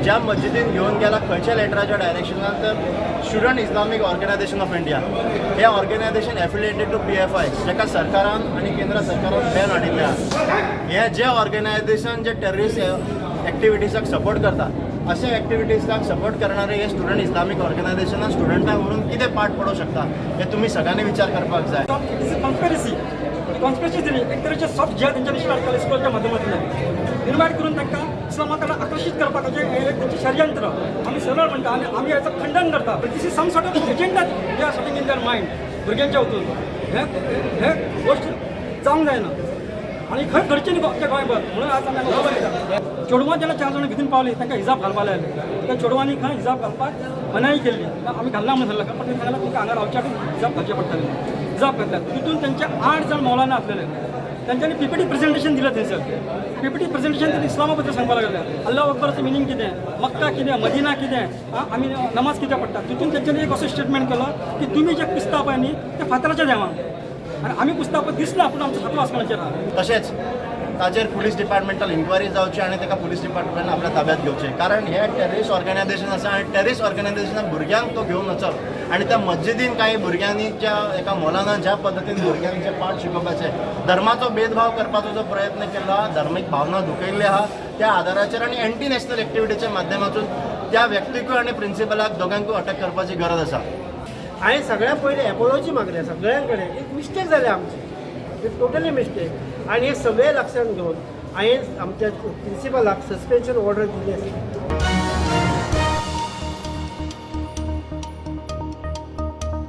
ज्या मस्जिदीन घेऊन गेला खंयच्या लेटराच्या डायरेक्शनान तर student Islamic organisation of India हे ऑर्गनायझेशन एफिलिएटेड टू PFI जेका सरकारान आणि केंद्र सरकारान बॅन हाडिल्ले आहा. हे जे ऑर्गनायझेशन जे टेररिस्ट एक्टिविटीजाक सपोर्ट करता अशा एक्टिविटीजाक सपोर्ट करणारे हे स्टुडंट इस्लामीक ऑर्गनायझेशनान स्टुडंटांक व्हरून कितें पाठ पडूंक शकता हे तुम्ही सगळ्यांनी विचार करपाक जाय. कॉन्स्पिरसी थियरी एक तरेचे सॉफ्ट जिहाद त्यांच्या नॅशनल स्कूलच्या माध्यमातून इन्वायट करून त्यांना इस्लामाकडे आकर्षित करपाक त्यांचे षडयंत्र आम्ही सरळ म्हणटा आणि आम्ही याचं खंडन करता. This is some sort of agenda they are setting in their mind भुरग्यांच्या वतून हे गोष्ट जावंक जायना आणि खंय घडचें न्ही आमच्या गोंयभर म्हणून आज आमी चेडवां जेन्ना 4 जाणां भितर पावली तांकां हिजाब घालपाक लायले. त्या चेडवांनी खंय हिजाब घालपाक मनाई केल्ली. आमी घालना म्हणून सांगलें पण तांणी सांगलें तुमकां हांगा रावच्या हिजाब घालचें पडटलें. हिजाब घातल्यात तितून त्यांचे 8 जाण मौलाना आसलेले. त्यांच्यानी PPT प्रेझेंटेशन दिलं थंयसर. PPT प्रेझेंटेशन त्यांनी इस्लामा बद्दल सांगपाक लागले. अल्लाह अकबरचं मिनींग कितें, मक्का कितें, मदिना कितें, आमी नमाज कितें पडटा. तितून त्यांच्यानी एक असो स्टेटमेंट केलो की तुमी जे पुसता पळय न्ही ते फातराच्या देवाक आणि आमी पुसता पळय दिसना पूण आमचो हात वाचपाचेर आहा. तशेंच ताजेर पुलीस डिपार्टमेंटल इन्क्वायरी जावची आणि ताका पुलीस डिपार्टमेंट आपल्या ताब्यात घेवचें. कारण हे टेररिस्ट ऑर्गनायझेशन आसा आणि टेररिस्ट ऑर्गनायझेशनान भुरग्यांक तो घेवन वचप आणि त्या मस्जिदीन काही भुरग्यांनी ज्या एका मौलानान ज्या पद्दतीन भुरग्यांचे पाठ शिकोवपाचे धर्माचो भेदभाव करपाचो जो प्रयत्न केला आहा, धार्मीक भावना दुखयल्ली आहा त्या आदाराचेर आणि एंटी नॅशनल एक्टिविटीच्या माध्यमातून त्या व्यक्तीकूय आणि प्रिंसिपलाक दोगांकूय अटक करपाची गरज आसा. हांवें सगळ्या पयलीं एपोलॉजी मागल्या सगळ्यां कडेन. एक मिस्टेक जाली आमची, टोटली मिस्टेक आणि हे सगळे लक्षात घेवन हांवें आमच्या प्रिंसिपलाक सस्पेन्शन ऑर्डर दिली आसा.